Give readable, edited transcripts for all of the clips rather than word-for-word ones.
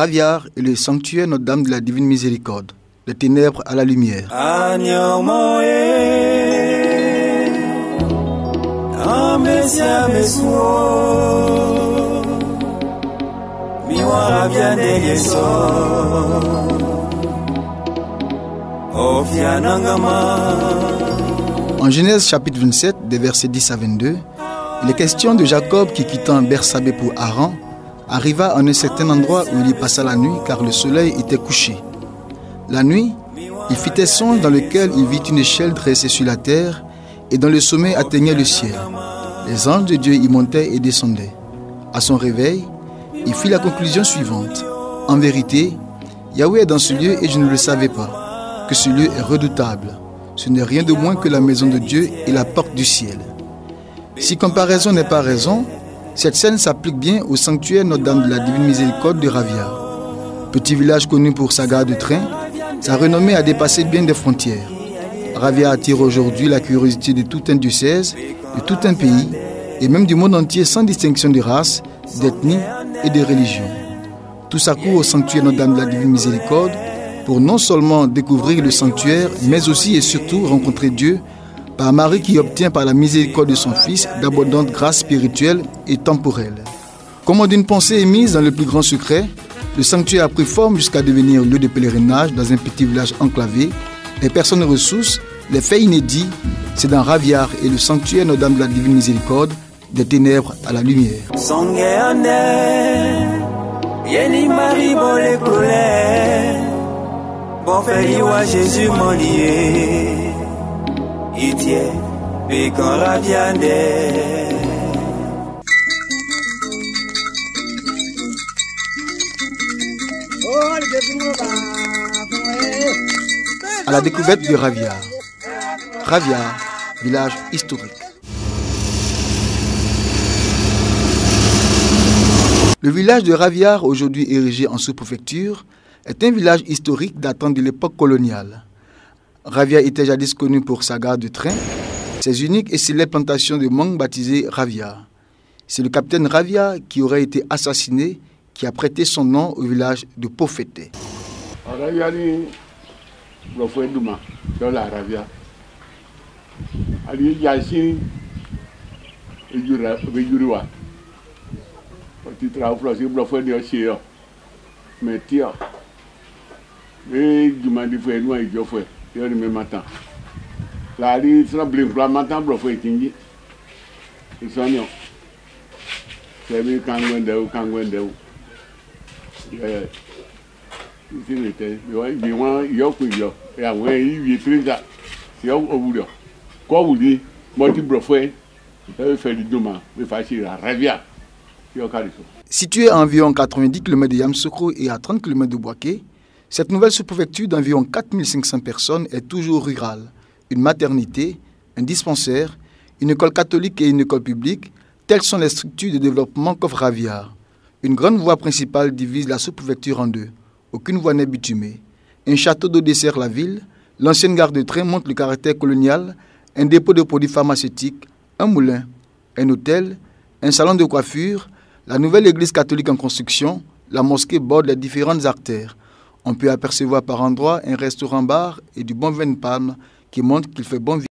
Raviar est le sanctuaire Notre-Dame de la Divine Miséricorde, des ténèbres à la lumière. En Genèse chapitre 27, des versets 10 à 22, il est question de Jacob qui, quittant Bersabée pour Haran, arriva en un certain endroit où il y passa la nuit car le soleil était couché. La nuit, il fit un songe dans lequel il vit une échelle dressée sur la terre et dont le sommet atteignait le ciel. Les anges de Dieu y montaient et descendaient. À son réveil, il fit la conclusion suivante. En vérité, Yahweh est dans ce lieu et je ne le savais pas, que ce lieu est redoutable. Ce n'est rien de moins que la maison de Dieu et la porte du ciel. Si comparaison n'est pas raison, cette scène s'applique bien au sanctuaire Notre-Dame de la Divine Miséricorde de Raviar. Petit village connu pour sa gare de train, sa renommée a dépassé bien des frontières. Raviar attire aujourd'hui la curiosité de tout un diocèse, de tout un pays, et même du monde entier sans distinction de race, d'ethnie et de religion. Tous accourent au sanctuaire Notre-Dame de la Divine Miséricorde pour non seulement découvrir le sanctuaire, mais aussi et surtout rencontrer Dieu par Marie qui obtient par la miséricorde de son Fils d'abondantes grâces spirituelles et temporelles. Comme d'une pensée émise dans le plus grand secret, le sanctuaire a pris forme jusqu'à devenir lieu de pèlerinage dans un petit village enclavé. Les personnes ressources, les faits inédits, c'est dans Raviar et le sanctuaire Notre-Dame de la Divine Miséricorde, des ténèbres à la lumière. Jésus mon lié. À la découverte de Raviar. Raviar, village historique. Le village de Raviar, aujourd'hui érigé en sous-préfecture, est un village historique datant de l'époque coloniale. Raviar était jadis connu pour sa gare de train, ses uniques et célèbres plantations de mangue baptisées Raviar. C'est le capitaine Raviar qui aurait été assassiné qui a prêté son nom au village de Pofete. Située à environ 90 km de Yamoussoukro et à 30 km de Bouaké, cette nouvelle sous-préfecture d'environ 4500 personnes est toujours rurale. Une maternité, un dispensaire, une école catholique et une école publique, telles sont les structures de développement qu'offre Raviar. Une grande voie principale divise la sous-préfecture en deux. Aucune voie n'est bitumée. Un château d'eau dessert la ville, l'ancienne gare de train montre le caractère colonial, un dépôt de produits pharmaceutiques, un moulin, un hôtel, un salon de coiffure, la nouvelle église catholique en construction, la mosquée borde les différentes artères. On peut apercevoir par endroits un restaurant-bar et du bon vin de Palme qui montre qu'il fait bon vivre.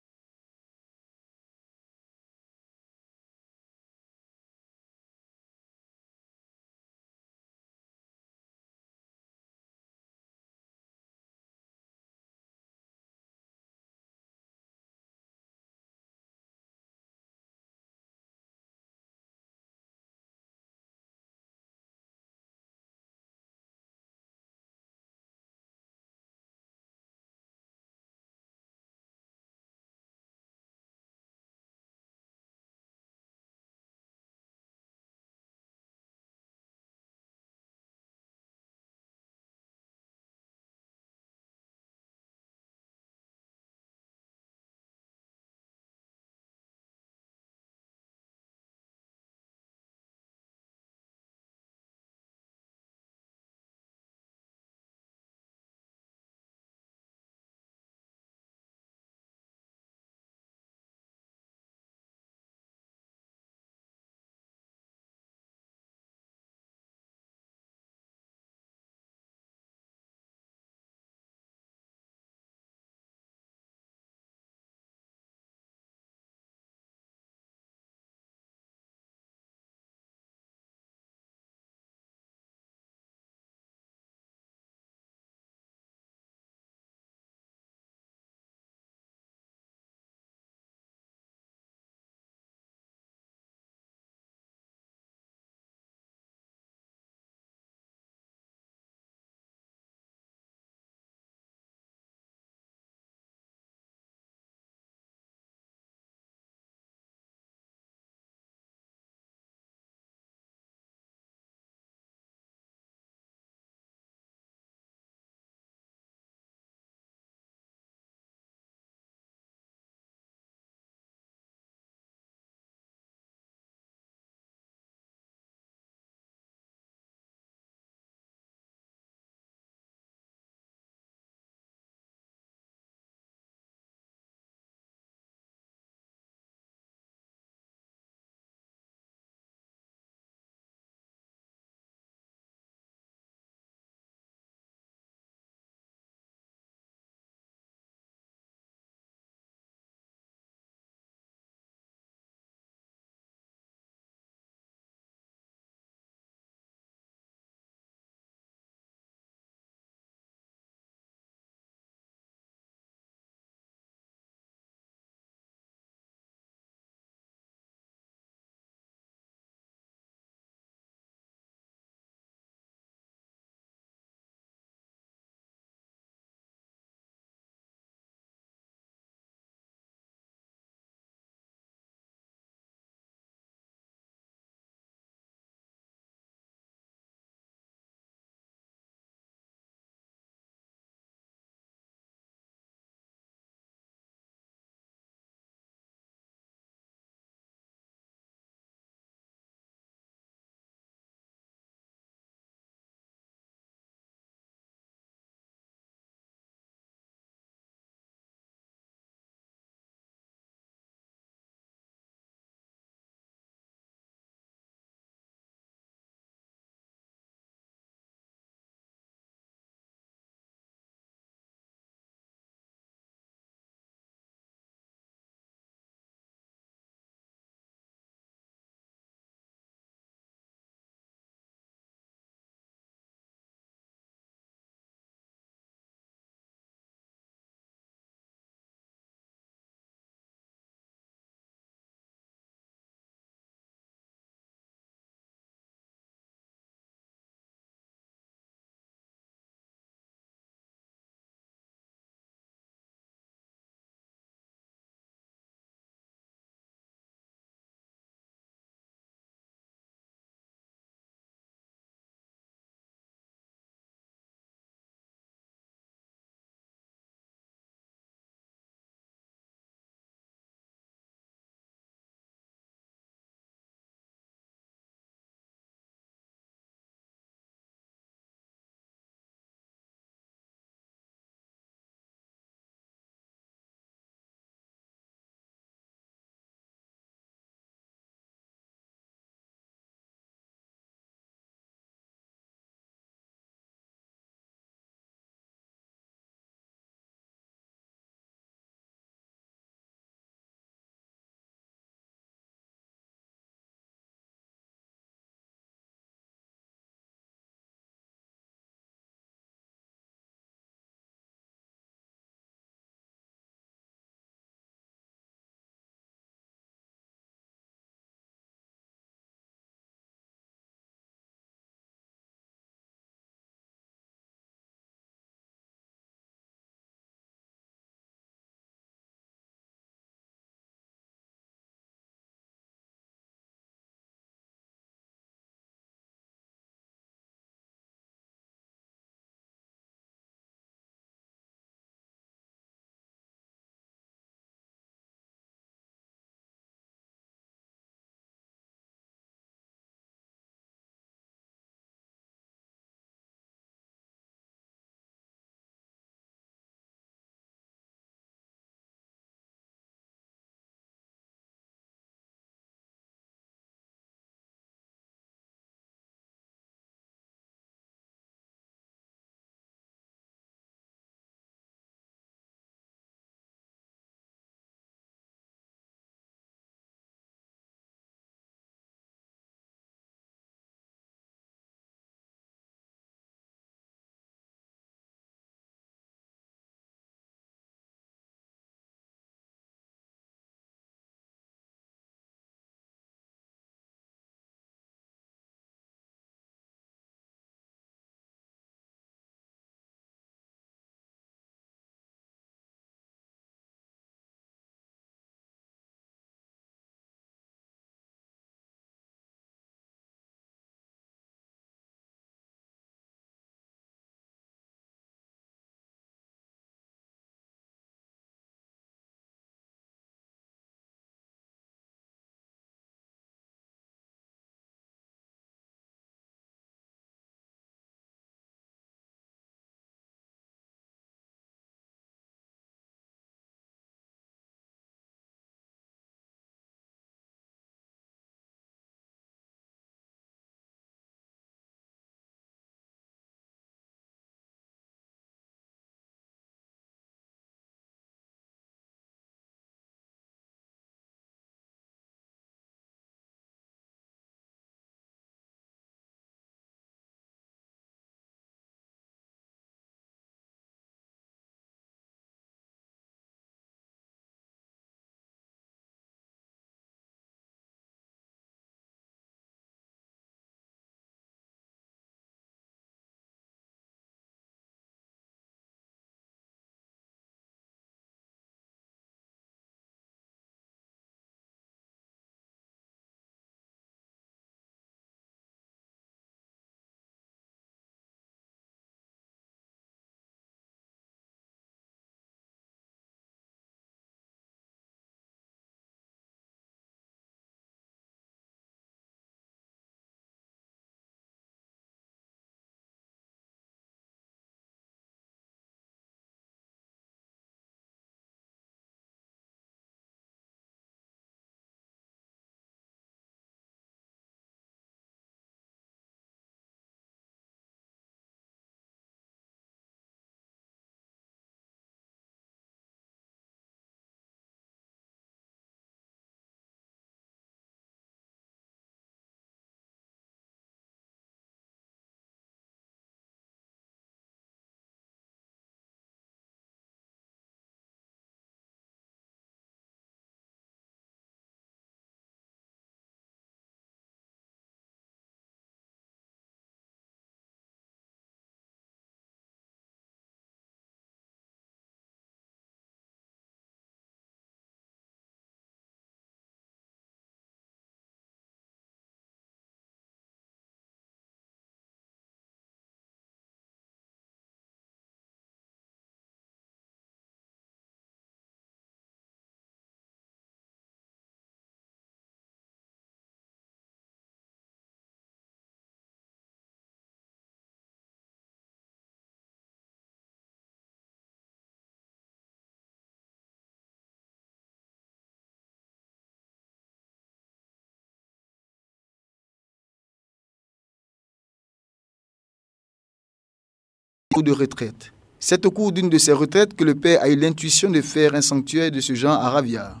de retraite. C'est au cours d'une de ces retraites que le père a eu l'intuition de faire un sanctuaire de ce genre à Raviard.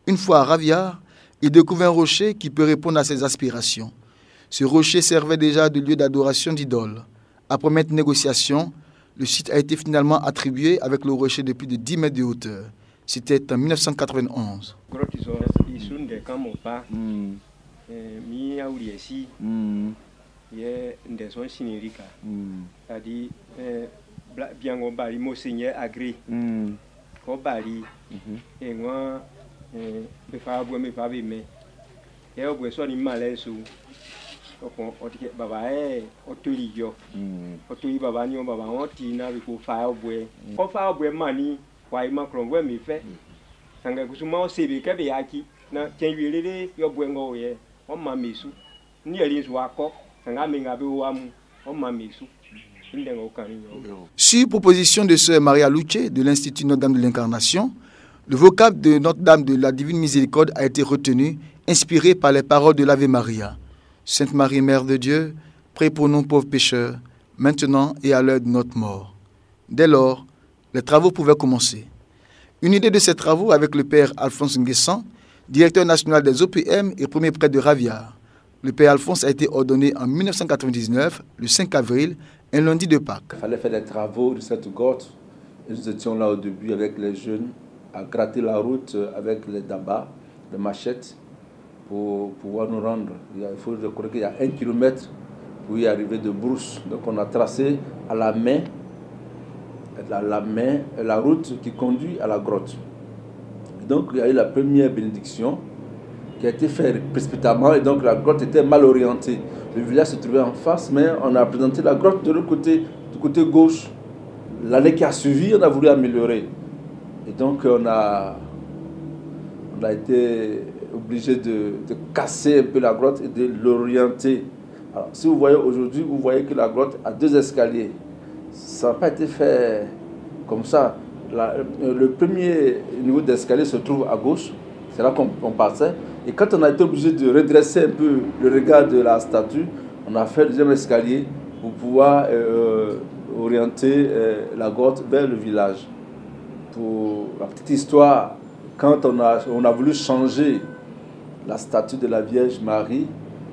Une fois à Raviard, il découvre un rocher qui peut répondre à ses aspirations. Ce rocher servait déjà de lieu d'adoration d'idoles. Après maintes négociations, le site a été finalement attribué avec le rocher de plus de 10 mètres de hauteur. C'était en 1991. Sur proposition de sœur Maria Luce de l'Institut Notre-Dame de l'Incarnation, le vocable de Notre-Dame de la Divine Miséricorde a été retenu, inspiré par les paroles de l'Ave Maria. Sainte Marie, Mère de Dieu, prie pour nous pauvres pécheurs, maintenant et à l'heure de notre mort. Dès lors, les travaux pouvaient commencer. Une idée de ces travaux avec le père Alphonse Nguessan, directeur national des OPM et premier prêtre de Raviard. Le père Alphonse a été ordonné en 1999, le 5 avril, un lundi de Pâques. Il fallait faire des travaux de cette grotte. Et nous étions là au début avec les jeunes, à gratter la route avec les dabas, les machettes, pour pouvoir nous rendre. Il faut reconnaître qu'il y a 1 kilomètre pour y arriver de brousse. Donc on a tracé à la main la route qui conduit à la grotte. Et donc il y a eu la première bénédiction qui a été faite précipitamment et donc la grotte était mal orientée. Le village se trouvait en face, mais on a présenté la grotte de l'autre côté, du côté gauche. L'année qui a suivi, on a voulu améliorer. Et donc on a été obligé de casser un peu la grotte et de l'orienter. Alors, si vous voyez aujourd'hui, vous voyez que la grotte a 2 escaliers. Ça n'a pas été fait comme ça. Le premier niveau d'escalier se trouve à gauche. C'est là qu'on passait. Et quand on a été obligé de redresser un peu le regard de la statue, on a fait le deuxième escalier pour pouvoir orienter la grotte vers le village. Pour la petite histoire, quand on a voulu changer la statue de la Vierge Marie,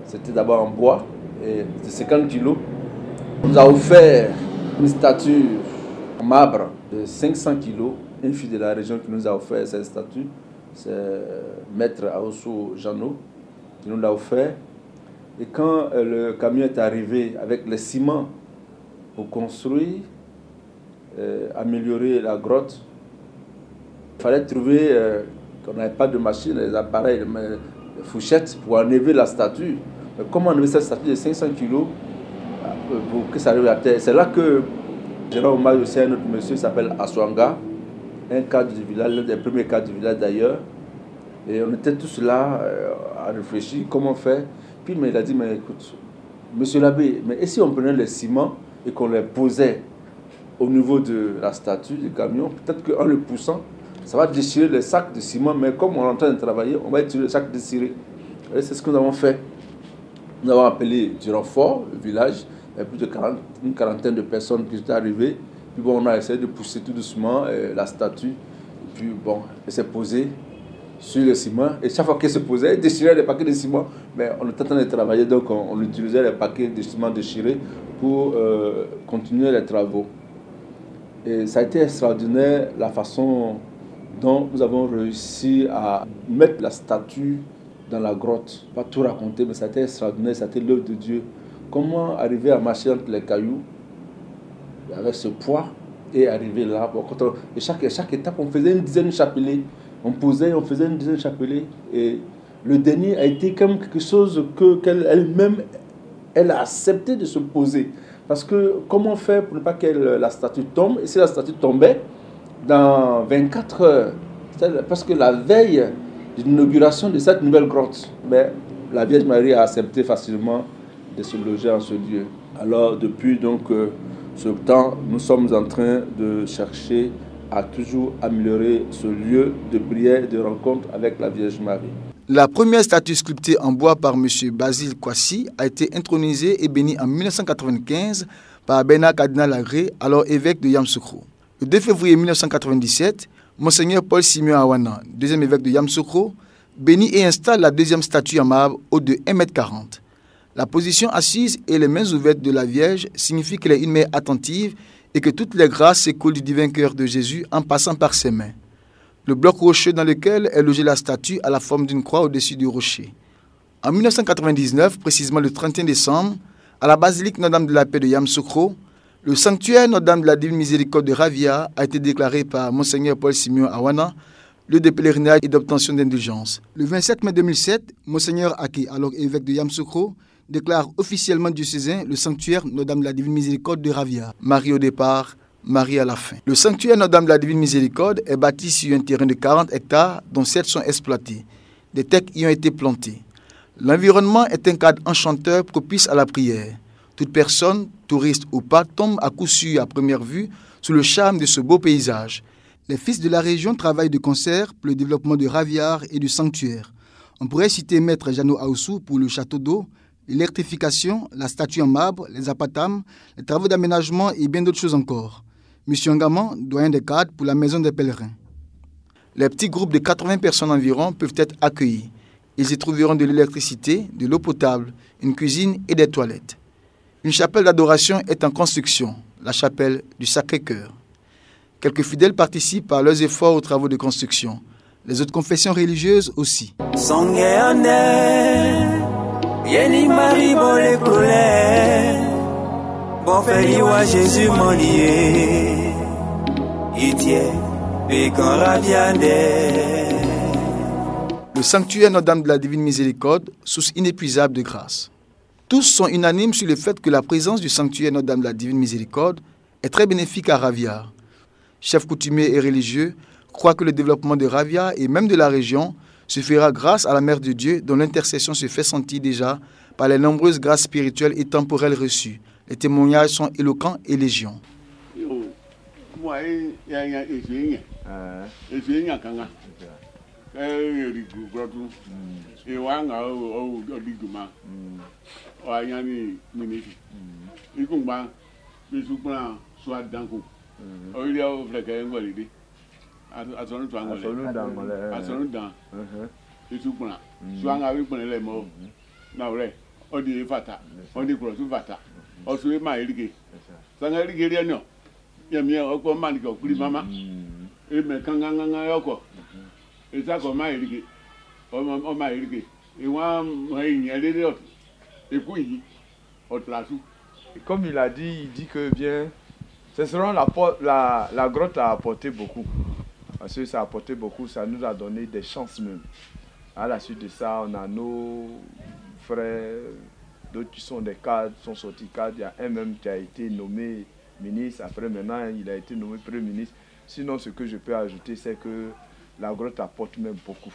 c'était d'abord en bois, et de 50 kilos. On nous a offert une statue en marbre de 500 kilos. Une fille de la région qui nous a offert cette statue, c'est Maître Aosso Jeannot qui nous l'a offert. Et quand le camion est arrivé avec les ciments pour construire, améliorer la grotte, il fallait trouver qu'on n'avait pas de machine, les appareils, les fourchettes pour enlever la statue. Mais comment enlever cette statue de 500 kilos pour que ça arrive à terre? C'est là que j'ai rendu hommage aussi à un autre monsieur qui s'appelle Aswanga, un cadre du village, l'un des premiers cadres du village d'ailleurs. Et on était tous là à réfléchir comment faire. Puis il a dit, mais écoute, monsieur l'abbé, mais et si on prenait les ciments et qu'on les posait au niveau de la statue du camion, peut-être qu'en le poussant, ça va déchirer les sacs de ciment, mais comme on est en train de travailler, on va tirer les sacs déchirés. Et c'est ce que nous avons fait. Nous avons appelé du renfort, le village. Il y a plus de une quarantaine de personnes qui sont arrivées. Puis bon, on a essayé de pousser tout doucement la statue. Et puis bon, elle s'est posée sur le ciment. Et chaque fois qu'elle se posait, elle déchirait les paquets de ciment. Mais on était en train de travailler, donc on utilisait les paquets de ciment déchirés pour continuer les travaux. Et ça a été extraordinaire la façon dont nous avons réussi à mettre la statue dans la grotte. Pas tout raconter, mais ça a été extraordinaire, ça a été l'œuvre de Dieu. Comment arriver à marcher entre les cailloux avec ce poids et arriver là. Et chaque étape, on faisait une dizaine de chapelets. On posait, on faisait une dizaine de chapelets. Et le dernier a été comme quelque chose qu'elle-même, elle a accepté de se poser. Parce que comment faire pour ne pas que la statue tombe? Et si la statue tombait, dans 24 heures, parce que la veille de l'inauguration de cette nouvelle grotte, mais la Vierge Marie a accepté facilement de se loger en ce lieu. Alors depuis donc ce temps, nous sommes en train de chercher à toujours améliorer ce lieu de prière et de rencontre avec la Vierge Marie. La première statue sculptée en bois par M. Basile Kwasi a été intronisée et bénie en 1995 par Bernard Cardinal Lagré, alors évêque de Yamoussoukro. Le 2 février 1997, Monseigneur Paul Simeon Awana, deuxième évêque de Yamoussoukro, bénit et installe la deuxième statue en marbre haute de 1,40 m. La position assise et les mains ouvertes de la Vierge signifient qu'elle est une mère attentive et que toutes les grâces s'écoulent du divin cœur de Jésus en passant par ses mains. Le bloc rocheux dans lequel est logée la statue a la forme d'une croix au-dessus du rocher. En 1999, précisément le 31 décembre, à la basilique Notre-Dame de la Paix de Yamoussoukro, le sanctuaire Notre-Dame de la Divine Miséricorde de Ravia a été déclaré par Monseigneur Paul Simeon Awana lieu de pèlerinage et d'obtention d'indulgence. Le 27 mai 2007, Monseigneur Aki, alors évêque de Yamoussoukro, déclare officiellement diocésain le sanctuaire Notre-Dame de la Divine Miséricorde de Ravia. Marie au départ, Marie à la fin. Le sanctuaire Notre-Dame de la Divine Miséricorde est bâti sur un terrain de 40 hectares dont 7 sont exploités. Des tecs y ont été plantés. L'environnement est un cadre enchanteur propice à la prière. Toute personne, touriste ou pas, tombe à coup sûr à première vue sous le charme de ce beau paysage. Les fils de la région travaillent de concert pour le développement de Raviar et du sanctuaire. On pourrait citer Maître Jeannot Aoussou pour le château d'eau, l'électrification, la statue en marbre, les apatams, les travaux d'aménagement et bien d'autres choses encore. Monsieur Ngaman, doyen des cadres pour la maison des pèlerins. Les petits groupes de 80 personnes environ peuvent être accueillis. Ils y trouveront de l'électricité, de l'eau potable, une cuisine et des toilettes. Une chapelle d'adoration est en construction, la chapelle du Sacré-Cœur. Quelques fidèles participent par leurs efforts aux travaux de construction. Les autres confessions religieuses aussi. Le sanctuaire Notre-Dame de la Divine Miséricorde, source inépuisable de grâce. Tous sont unanimes sur le fait que la présence du sanctuaire Notre-Dame de la Divine Miséricorde est très bénéfique à Ravia. Chefs coutumiers et religieux croient que le développement de Ravia et même de la région se fera grâce à la Mère de Dieu dont l'intercession se fait sentir déjà par les nombreuses grâces spirituelles et temporelles reçues. Les témoignages sont éloquents et légion. Et comme il a dit, il dit que bien, ce sera la grotte a apporté beaucoup. Parce que ça a apporté beaucoup, ça nous a donné des chances même. À la suite de ça, on a nos frères, d'autres qui sont des cadres, sont sortis cadres. Il y a un même qui a été nommé ministre. Après, maintenant, il a été nommé Premier ministre. Sinon, ce que je peux ajouter, c'est que la grotte apporte même beaucoup.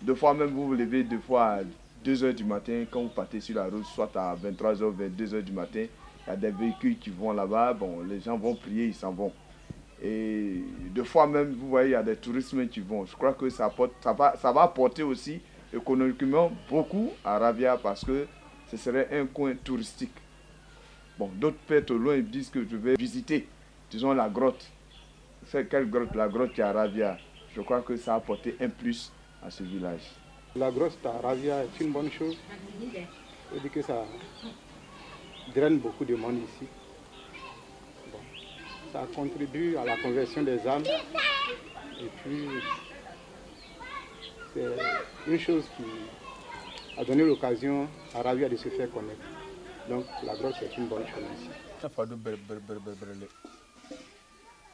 Deux fois même, vous vous levez deux fois à 2 h du matin, quand vous partez sur la route, soit à 23 h, 22 h du matin, il y a des véhicules qui vont là-bas, bon, les gens vont prier, ils s'en vont. Et deux fois même, vous voyez, il y a des touristes qui vont. Je crois que ça va apporter aussi économiquement beaucoup à Ravia parce que ce serait un coin touristique. Bon, d'autres peut-être au loin, ils disent que je vais visiter, disons, la grotte. C'est quelle grotte? La grotte qui est à Ravia. Je crois que ça a apporté un plus à ce village. La grotte à Ravia est une bonne chose. Je dis que ça draine beaucoup de monde ici. Bon, ça contribue à la conversion des âmes. Et puis, c'est une chose qui a donné l'occasion à Ravia de se faire connaître. Donc, la grotte est une bonne chose ici.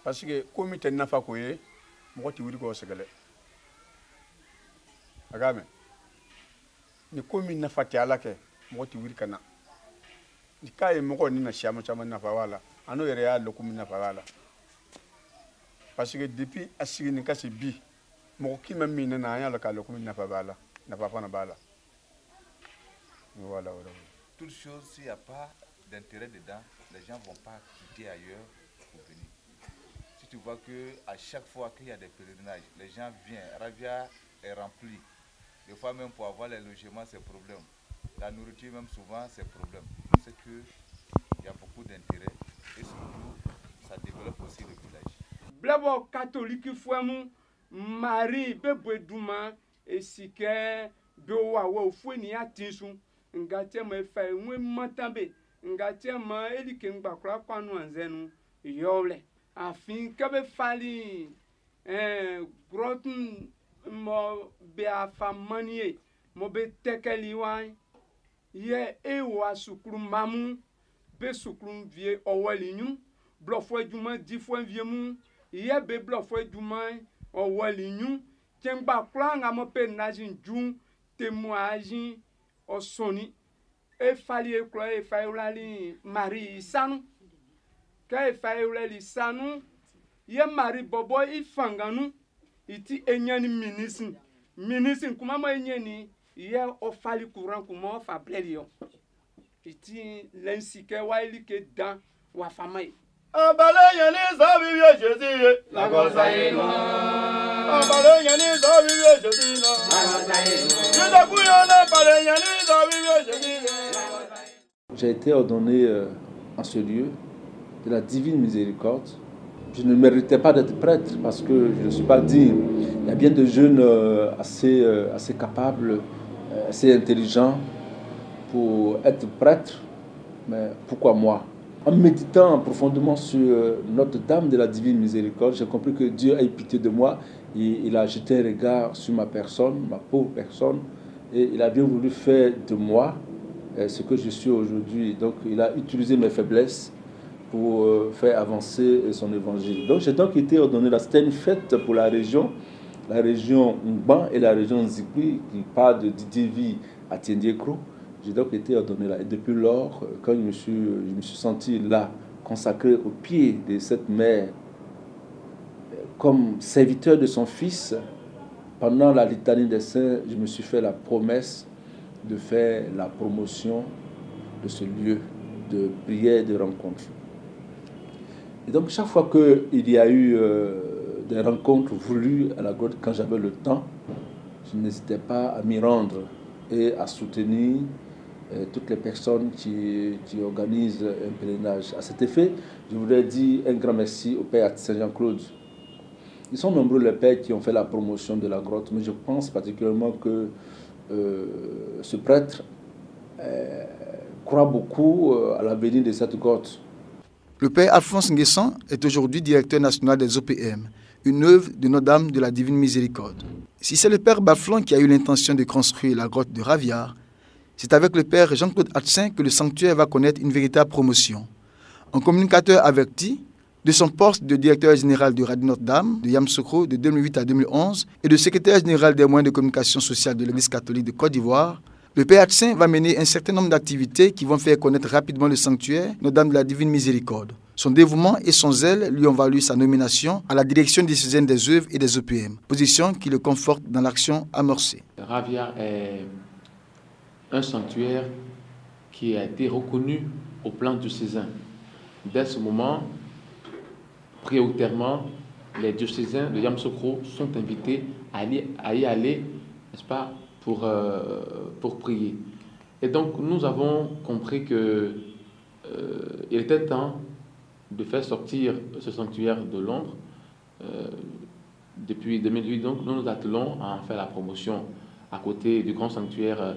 Parce que comme tu n'as pas couillé, moi tu veux que je gagne. Agame. Ni comme il n'a pas été à la quai, moi tu veux que na. Ni quand il me connaît na chiama chama na fawala. Ano yere le comme na fawala. Parce que depuis assigné ni kasi bi, moi qui me mine na ya le cas le comme na fawala, na fa na bala. Voilà. Toute chose, s'il n'y a pas d'intérêt dedans, les gens ne vont pas quitter ailleurs pour venir. Si tu vois qu'à chaque fois qu'il y a des pèlerinages, les gens viennent, Ravia est rempli. Des fois même pour avoir les logements, c'est problème. La nourriture même souvent, c'est problème. C'est qu'il y a beaucoup d'intérêt et surtout, ça développe aussi le village. Blabo catholique fouemu Marie bebe duma esike be wa wo funi atinsu ngate me fa enwe matambe ngate ma elike ngbakura kwanu anzenu yole afin kebe fali grotun mo be afamanie mo be tekeli wan ye ewa sukuru mamu be sukuru vie owalinyu blofo djuma difo viemu ye be blofo djuma owalinyu tengba kula nga mo pe najin jun témoignage osoni e fali e klo e faylali mari sanu ka e faylali sanu ye mari bobo ifanganu iti enyani ministre kuma mo enyani ye o fali courant kuma fa blelio iti lensike waili ke dan wa famai abale yani zabi ye jezi la gozaino abale yani zabi ye jezi la gozaino je kuyana abale yani zabi ye jezi. J'ai été ordonné en ce lieu de la divine miséricorde. Je ne méritais pas d'être prêtre parce que je ne suis pas digne. Il y a bien de jeunes assez capables, assez intelligents pour être prêtre, mais pourquoi moi? En méditant profondément sur Notre-Dame de la Divine Miséricorde, j'ai compris que Dieu a eu pitié de moi. Il a jeté un regard sur ma personne, ma pauvre personne, et il a bien voulu faire de moi ce que je suis aujourd'hui. Donc il a utilisé mes faiblesses pour faire avancer son évangile. Donc j'ai donc été ordonné là. C'était une fête pour la région Ngban et la région Nzikwi qui part de Didiévi à Tiendiekro. J'ai donc été ordonné là. Et depuis lors, quand je me suis senti là, consacré aux pieds de cette mère, comme serviteur de son fils, pendant la litanie des saints, je me suis fait la promesse de faire la promotion de ce lieu de prière et de rencontre. Et donc chaque fois qu'il y a eu des rencontres voulues à la grotte, quand j'avais le temps, je n'hésitais pas à m'y rendre et à soutenir toutes les personnes qui organisent un pèlerinage. À cet effet, je voudrais dire un grand merci au Père Saint-Jean-Claude. Ils sont nombreux les pères qui ont fait la promotion de la grotte, mais je pense particulièrement que ce prêtre croit beaucoup à l'avenir de cette grotte. Le père Alphonse Nguessan est aujourd'hui directeur national des OPM, une œuvre de Notre-Dame de la Divine Miséricorde. Si c'est le père Baflon qui a eu l'intention de construire la grotte de Raviard, c'est avec le père Jean-Claude Hatsin que le sanctuaire va connaître une véritable promotion. Un communicateur averti de son poste de directeur général de Radio Notre-Dame de Yamoussoukro de 2008 à 2011 et de secrétaire général des moyens de communication sociale de l'Église catholique de Côte d'Ivoire, le père Hatsin va mener un certain nombre d'activités qui vont faire connaître rapidement le sanctuaire Notre-Dame de la Divine Miséricorde. Son dévouement et son zèle lui ont valu sa nomination à la direction diocésaine des œuvres et des OPM, position qui le conforte dans l'action amorcée. Raviard est un sanctuaire qui a été reconnu au plan diocésain. Dès ce moment, prioritairement, les diocésains de Yamoussoukro sont invités à y aller, n'est-ce pas, pour prier. Et donc, nous avons compris qu'il était temps de faire sortir ce sanctuaire de l'ombre. Depuis 2008, donc, nous nous attelons à en faire la promotion à côté du grand sanctuaire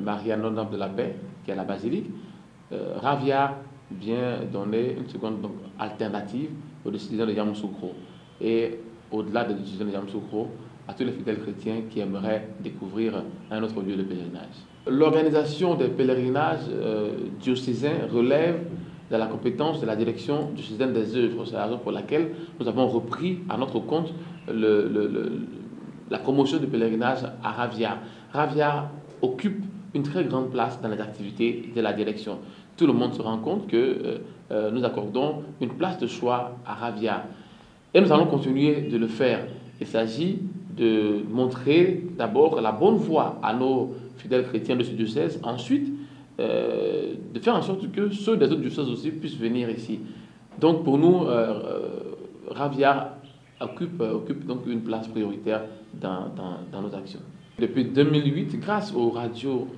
Maria Notre-Dame de la Paix, qui est la basilique. Raviard vient donner une seconde alternative aux décisions de Yamoussoukro et au-delà des décisions de Yamoussoukro, à tous les fidèles chrétiens qui aimeraient découvrir un autre lieu de pèlerinage. L'organisation des pèlerinages diocésains relève de la compétence de la direction diocésaine des œuvres. C'est la raison pour laquelle nous avons repris à notre compte la promotion du pèlerinage à Raviard. Raviard occupe une très grande place dans les activités de la direction. Tout le monde se rend compte que nous accordons une place de choix à Raviard. Et nous allons continuer de le faire. Il s'agit de montrer d'abord la bonne voie à nos fidèles chrétiens de ce diocèse, ensuite de faire en sorte que ceux des autres diocèses aussi puissent venir ici. Donc pour nous, Raviard occupe donc une place prioritaire dans nos actions. Depuis 2008, grâce aux radios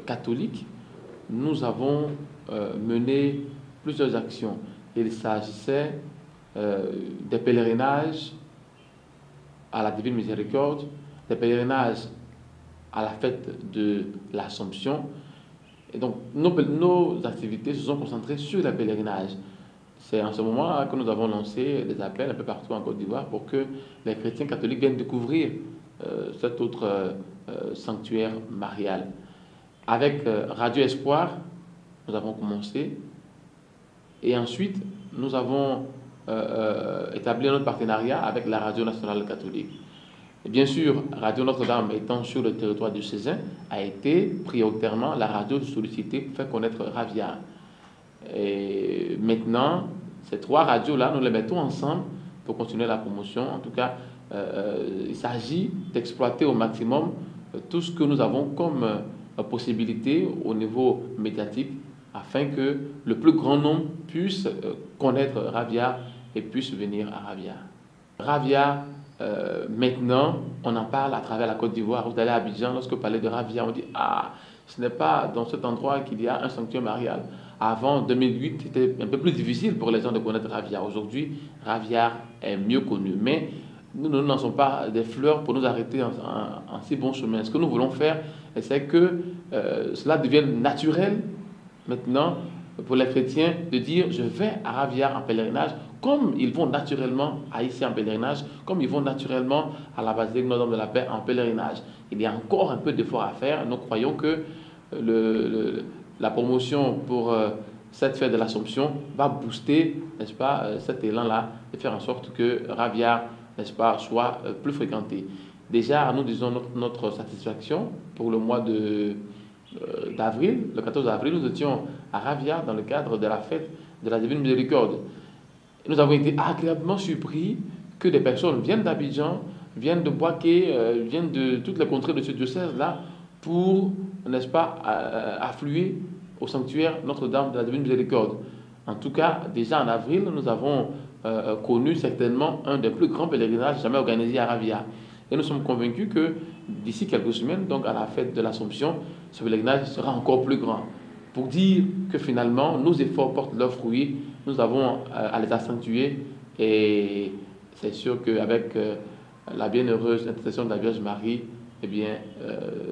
catholiques, nous avons mené plusieurs actions. il s'agissait des pèlerinages à la Divine Miséricorde, des pèlerinages à la fête de l'Assomption. Et donc, nos activités se sont concentrées sur les pèlerinages. C'est en ce moment que nous avons lancé des appels un peu partout en Côte d'Ivoire pour que les chrétiens catholiques viennent découvrir cet autre sanctuaire marial. Avec Radio Espoir, nous avons commencé. Et ensuite, nous avons établi notre partenariat avec la Radio Nationale Catholique. Et bien sûr, Radio Notre-Dame étant sur le territoire diocésain, a été prioritairement la radio sollicitée pour faire connaître Ravia. Et maintenant, ces trois radios-là, nous les mettons ensemble pour continuer la promotion. En tout cas, il s'agit d'exploiter au maximum tout ce que nous avons comme possibilité au niveau médiatique afin que le plus grand nombre puisse connaître Ravia et puisse venir à Ravia. Ravia, maintenant, on en parle à travers la Côte d'Ivoire. Vous allez à Abidjan, lorsque vous parlez de Ravia, on dit « Ah, ce n'est pas dans cet endroit qu'il y a un sanctuaire marial ». Avant 2008, c'était un peu plus difficile pour les gens de connaître Ravia. Aujourd'hui, Ravia est mieux connu. Mais nous ne lançons pas des fleurs pour nous arrêter en si bon chemin. Ce que nous voulons faire, c'est que cela devienne naturel maintenant pour les chrétiens de dire « Je vais à Ravia en pèlerinage », comme ils vont naturellement à ici en pèlerinage, comme ils vont naturellement à la basilique Notre-Dame de la Paix en pèlerinage. Il y a encore un peu d'effort à faire. Nous croyons que la promotion pour cette fête de l'Assomption va booster, n'est-ce pas, cet élan-là, et faire en sorte que Ravia, n'est-ce pas, soit plus fréquenté. Déjà, nous disons notre satisfaction pour le mois d'avril, le 14 avril, nous étions à Ravia dans le cadre de la fête de la Divine Miséricorde. Nous avons été agréablement surpris que des personnes viennent d'Abidjan, viennent de Boaké, viennent de toutes les contrées de ce diocèse-là pour, n'est-ce pas, affluer au sanctuaire Notre-Dame de la Divine Miséricorde. En tout cas, déjà en avril, nous avons connu certainement un des plus grands pèlerinages jamais organisés à Ravia. Et nous sommes convaincus que d'ici quelques semaines, donc à la fête de l'Assomption, ce pèlerinage sera encore plus grand. Pour dire que finalement, nos efforts portent leurs fruits, nous avons à les accentuer et c'est sûr qu'avec la bienheureuse intercession de la Vierge Marie, eh bien,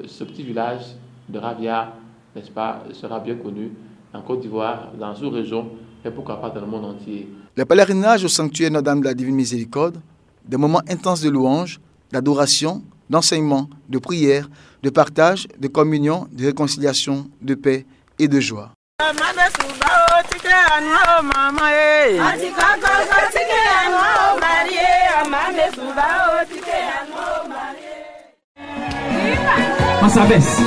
ce petit village de Ravia, n'est-ce pas, sera bien connu en Côte d'Ivoire, dans la sous-région et pourquoi pas dans le monde entier. Le pèlerinage au sanctuaire Notre-Dame de la Divine Miséricorde, des moments intenses de louange, d'adoration, d'enseignement, de prière, de partage, de communion, de réconciliation, de paix et de joie. On s'abaisse.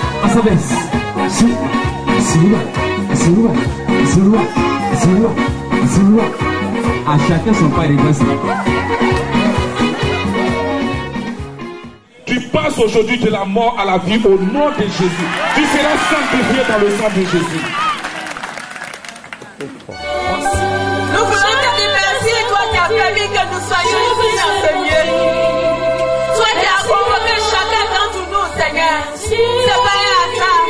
À chacun son pas d'église. Tu passes aujourd'hui de la mort à la vie au nom de Jésus. Tu seras sanctifié dans le sang de Jésus. Nous voulons te remercier, toi qui as permis que nous soyons ici dans ce lieu. Toi qui as convoqué chacun d'entre nous, Seigneur. C'est pas un hasard.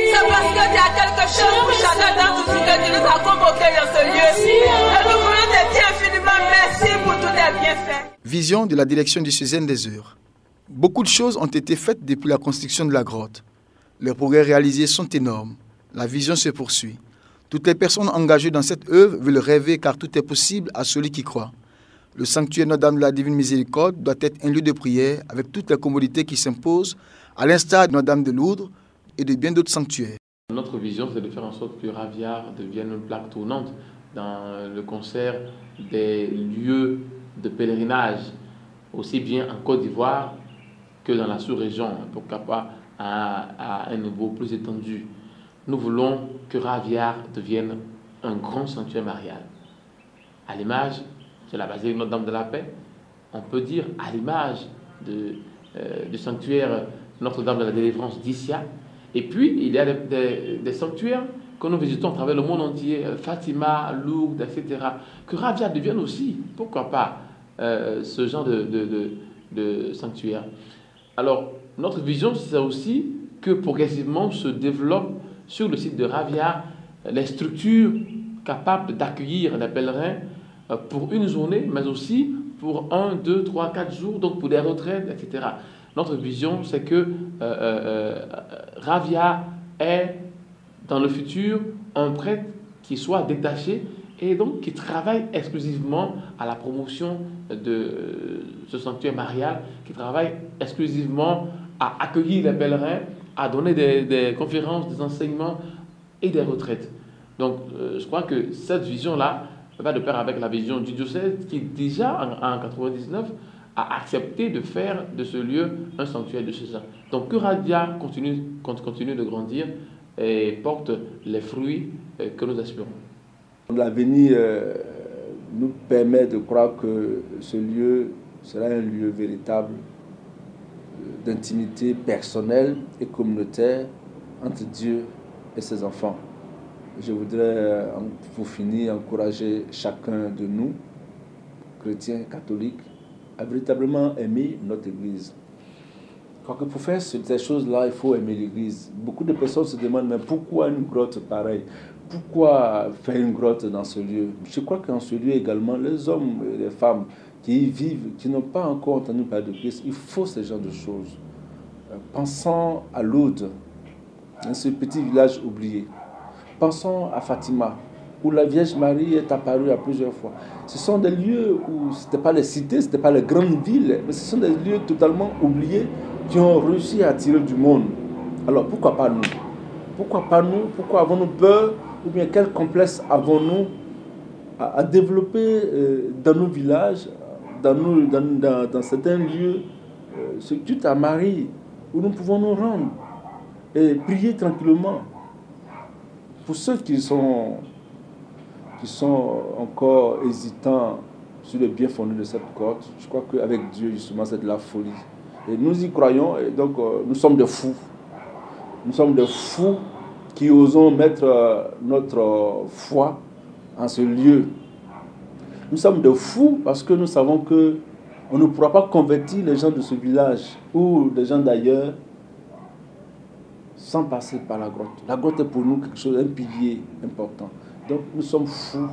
C'est parce que tu as quelque chose pour chacun d'entre nous que tu nous as convoqués dans ce lieu. Et nous voulons te dire infiniment merci pour tous tes bienfaits. Vision de la direction diocésaine des Heures. Beaucoup de choses ont été faites depuis la construction de la grotte. Les progrès réalisés sont énormes. La vision se poursuit. Toutes les personnes engagées dans cette œuvre veulent rêver car tout est possible à celui qui croit. Le sanctuaire Notre-Dame de la Divine Miséricorde doit être un lieu de prière avec toutes les commodités qui s'imposent, à l'instar de Notre-Dame de Lourdes et de bien d'autres sanctuaires. Notre vision, c'est de faire en sorte que Ravia devienne une plaque tournante dans le concert des lieux de pèlerinage, aussi bien en Côte d'Ivoire que dans la sous-région, pourquoi pas à un niveau plus étendu. Nous voulons que Ravia devienne un grand sanctuaire marial. À l'image de la basilique Notre-Dame de la Paix, on peut dire à l'image du sanctuaire Notre-Dame de la Délivrance d'Issia. Et puis, il y a des sanctuaires que nous visitons à travers le monde entier, Fatima, Lourdes, etc. Que Ravia devienne aussi, pourquoi pas, ce genre de sanctuaire. Alors, notre vision, c'est aussi que progressivement se développent sur le site de Ravia les structures capable d'accueillir les pèlerins pour une journée, mais aussi pour 1, 2, 3, 4 jours, donc pour des retraites, etc. Notre vision, c'est que Ravia est, dans le futur, un prêtre qui soit détaché et donc qui travaille exclusivement à la promotion de ce sanctuaire marial, qui travaille exclusivement à accueillir les pèlerins, à donner des conférences, des enseignements et des retraites. Donc, je crois que cette vision-là va de pair avec la vision du diocèse qui, déjà en 1999, a accepté de faire de ce lieu un sanctuaire de César. Donc, que Ravia continue de grandir et porte les fruits que nous espérons. L'avenir nous permet de croire que ce lieu sera un lieu véritable d'intimité personnelle et communautaire entre Dieu et ses enfants. Je voudrais, pour finir, encourager chacun de nous, chrétiens, catholiques, à véritablement aimer notre Église. Quand pour faire ces choses-là, il faut aimer l'Église. Beaucoup de personnes se demandent, mais pourquoi une grotte pareille? Pourquoi faire une grotte dans ce lieu? Je crois qu'en ce lieu également, les hommes et les femmes qui y vivent, qui n'ont pas encore entendu parler de Christ, il faut ce genre de choses. Pensons à Lourdes, ce petit village oublié. Pensons à Fatima, où la Vierge Marie est apparue à plusieurs fois. Ce sont des lieux où ce n'étaient pas les cités, ce n'étaient pas les grandes villes, mais ce sont des lieux totalement oubliés qui ont réussi à attirer du monde. Alors pourquoi pas nous? Pourquoi pas nous? Pourquoi avons-nous peur? Ou bien quel complexe avons-nous à développer dans nos villages, dans certains lieux, ce culte à Marie, où nous pouvons nous rendre et prier tranquillement. Pour ceux qui sont encore hésitants sur le bien fondé de cette grotte, je crois qu'avec Dieu, justement, c'est de la folie. Et nous y croyons, et donc nous sommes des fous. Nous sommes des fous qui osons mettre notre foi en ce lieu. Nous sommes des fous parce que nous savons que on ne pourra pas convertir les gens de ce village ou des gens d'ailleurs sans passer par la grotte. La grotte est pour nous quelque chose, un pilier important. Donc nous sommes fous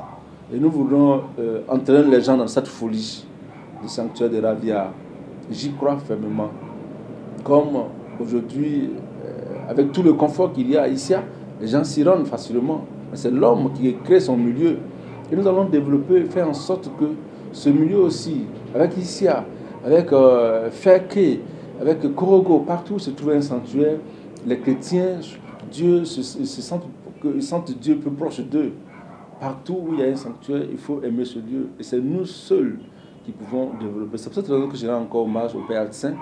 et nous voulons entraîner les gens dans cette folie du sanctuaire de Ravia. J'y crois fermement. Comme aujourd'hui, avec tout le confort qu'il y a ici, les gens s'y rendent facilement. C'est l'homme qui crée son milieu. Et nous allons développer, faire en sorte que ce milieu aussi, avec Issia, avec Ferke, avec Korogo, partout où se trouve un sanctuaire, les chrétiens, Dieu sentent Dieu plus proche d'eux. Partout où il y a un sanctuaire, il faut aimer ce lieu. Et c'est nous seuls qui pouvons développer. C'est pour cette raison que je rends encore hommage au Père Saint,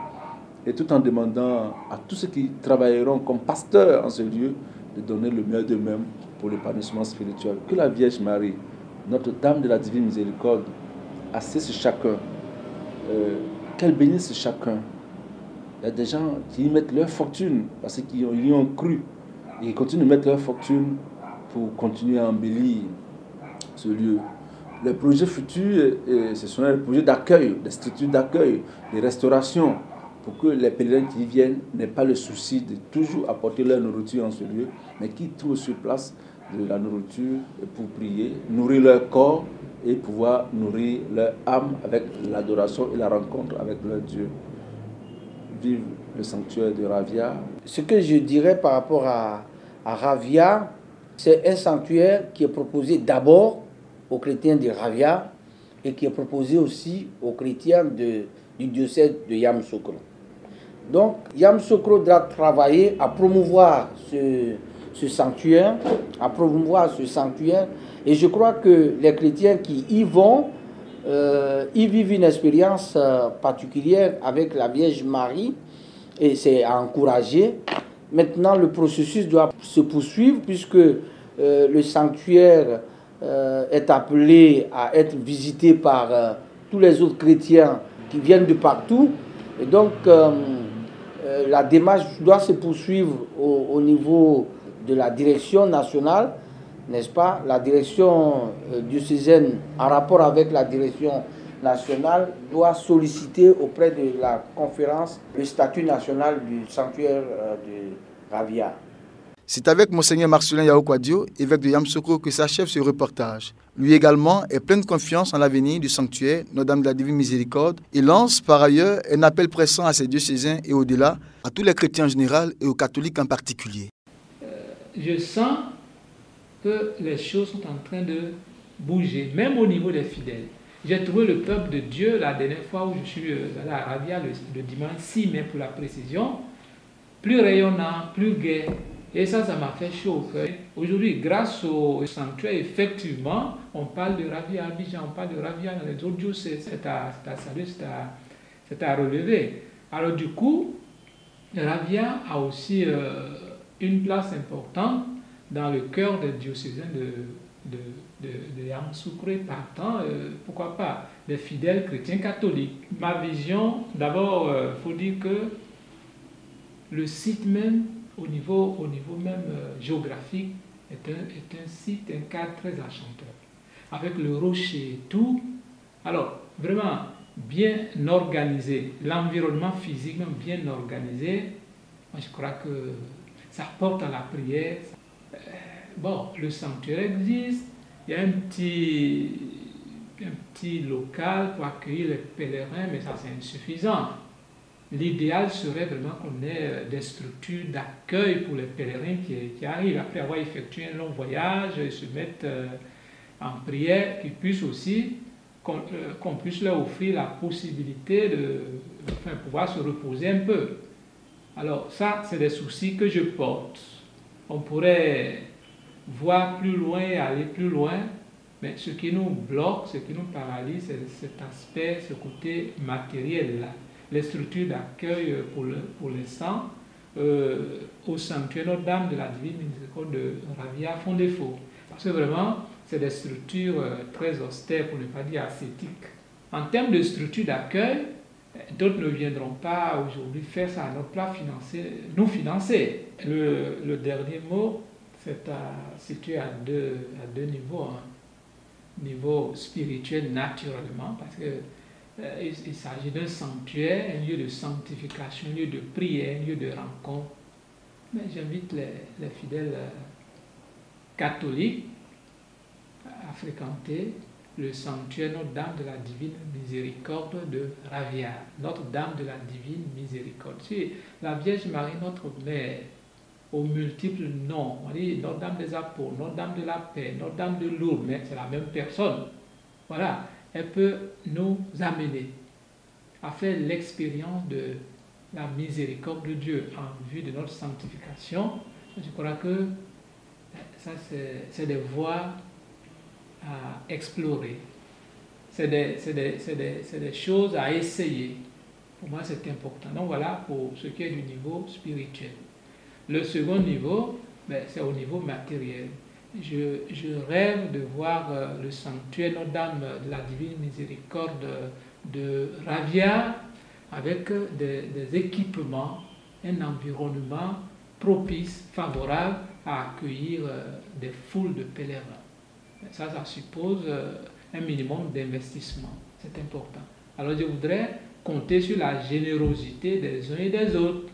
et tout en demandant à tous ceux qui travailleront comme pasteurs en ce lieu de donner le meilleur d'eux-mêmes pour l'épanouissement spirituel. Que la Vierge Marie, Notre-Dame de la Divine Miséricorde, assiste chacun, qu'elle bénisse chacun. Il y a des gens qui y mettent leur fortune parce qu'ils y ont cru et qui continuent de mettre leur fortune pour continuer à embellir ce lieu. Les projets futurs, ce sont les projets d'accueil, des structures d'accueil, de restauration, pour que les pèlerins qui viennent n'aient pas le souci de toujours apporter leur nourriture en ce lieu, mais qui trouvent sur place de la nourriture pour prier, nourrir leur corps et pouvoir nourrir leur âme avec l'adoration et la rencontre avec leur Dieu. Vive le sanctuaire de Ravia. Ce que je dirais par rapport à Ravia, c'est un sanctuaire qui est proposé d'abord aux chrétiens de Ravia et qui est proposé aussi aux chrétiens du diocèse de Yamoussoukro. Donc Yamoussoukro doit travailler à promouvoir ce sanctuaire, et je crois que les chrétiens qui y vont, ils vivent une expérience particulière avec la Vierge Marie et c'est à encourager. Maintenant, le processus doit se poursuivre puisque le sanctuaire est appelé à être visité par tous les autres chrétiens qui viennent de partout. Et donc, la démarche doit se poursuivre au niveau de la direction nationale, n'est-ce pas? La direction diocésaine, en rapport avec la direction nationale, doit solliciter auprès de la conférence le statut national du sanctuaire de Ravia. C'est avec Monseigneur Marcelin Yaokwadio, évêque de Yamoussoukro, que s'achève ce reportage. Lui également est plein de confiance en l'avenir du sanctuaire Notre-Dame de la Divine Miséricorde et lance par ailleurs un appel pressant à ses diocésains et au-delà, à tous les chrétiens en général et aux catholiques en particulier. Je sens que les choses sont en train de bouger, même au niveau des fidèles. J'ai trouvé le peuple de Dieu la dernière fois où je suis allé à Ravia, le dimanche 6 mai pour la précision, plus rayonnant, plus gai. Et ça m'a fait chaud au cœur. Aujourd'hui, grâce au sanctuaire, effectivement, on parle de Ravia à Abidjan, on parle de Ravia dans les autres jours, c'est à saluer, c'est à relever. Alors du coup, Ravia a aussi une place importante dans le cœur des diocésains de Yamoussoukro, partant, pourquoi pas, des fidèles chrétiens catholiques. Ma vision, d'abord, il faut dire que le site même, au niveau même géographique, est un site, un cadre très enchanteur. Avec le rocher et tout. Alors, vraiment bien organisé, l'environnement physique même bien organisé, moi je crois que ça porte à la prière. Bon, le sanctuaire existe, il y a un petit local pour accueillir les pèlerins, mais ça c'est insuffisant. L'idéal serait vraiment qu'on ait des structures d'accueil pour les pèlerins qui arrivent après avoir effectué un long voyage et se mettent en prière, qu'ils puissent aussi, qu'on puisse leur offrir la possibilité de pouvoir se reposer un peu. Alors ça, c'est des soucis que je porte. On pourrait voir plus loin et aller plus loin, mais ce qui nous bloque, ce qui nous paralyse, c'est cet aspect, ce côté matériel-là. Les structures d'accueil pour l'instant au sanctuaire Notre-Dame de la Divine Miséricorde de Ravia font défaut. Parce que vraiment, c'est des structures très austères, pour ne pas dire ascétiques. En termes de structure d'accueil, d'autres ne viendront pas aujourd'hui faire ça à notre plat, nous financer. Le dernier mot, c'est situé à deux niveaux. Niveau spirituel naturellement, parce que il s'agit d'un sanctuaire, un lieu de sanctification, un lieu de prière, un lieu de rencontre. Mais j'invite les fidèles catholiques à fréquenter le sanctuaire Notre-Dame de la Divine Miséricorde de Ravia. Notre-Dame de la Divine Miséricorde. C'est la Vierge Marie, notre mère, aux multiples noms. On dit Notre-Dame des Apôtres, Notre-Dame de la Paix, Notre-Dame de Lourdes, mais c'est la même personne. Voilà. Elle peut nous amener à faire l'expérience de la miséricorde de Dieu en vue de notre sanctification. Je crois que ça, c'est des voies à explorer. C'est des choses à essayer. Pour moi, c'est important. Donc voilà pour ce qui est du niveau spirituel. Le second niveau, c'est au niveau matériel. Je rêve de voir le sanctuaire Notre-Dame de la Divine Miséricorde de Ravia avec des équipements, un environnement propice, favorable à accueillir des foules de pèlerins. Ça suppose un minimum d'investissement. C'est important. Alors je voudrais compter sur la générosité des uns et des autres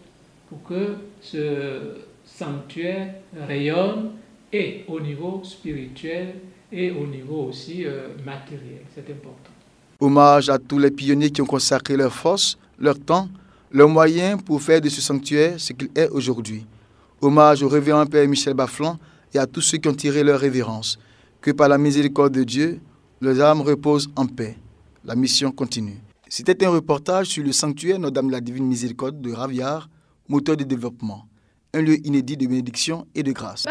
pour que ce sanctuaire rayonne et au niveau spirituel et au niveau aussi matériel. C'est important. Hommage à tous les pionniers qui ont consacré leur force, leur temps, leurs moyens pour faire de ce sanctuaire ce qu'il est aujourd'hui. Hommage au révérend Père Michel Baflan et à tous ceux qui ont tiré leur révérence. Que par la miséricorde de Dieu, leurs âmes reposent en paix. La mission continue. C'était un reportage sur le sanctuaire Notre-Dame de la Divine Miséricorde de Raviar, moteur de développement. Un lieu inédit de bénédiction et de grâce.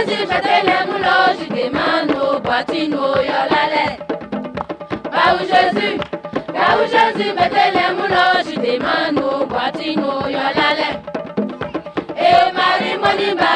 Jésus, Bethléem, je demande au boitino, yolale. Baou Jésus, Bethléem, je demande au boitino, yolale. Et Marie, Moniba.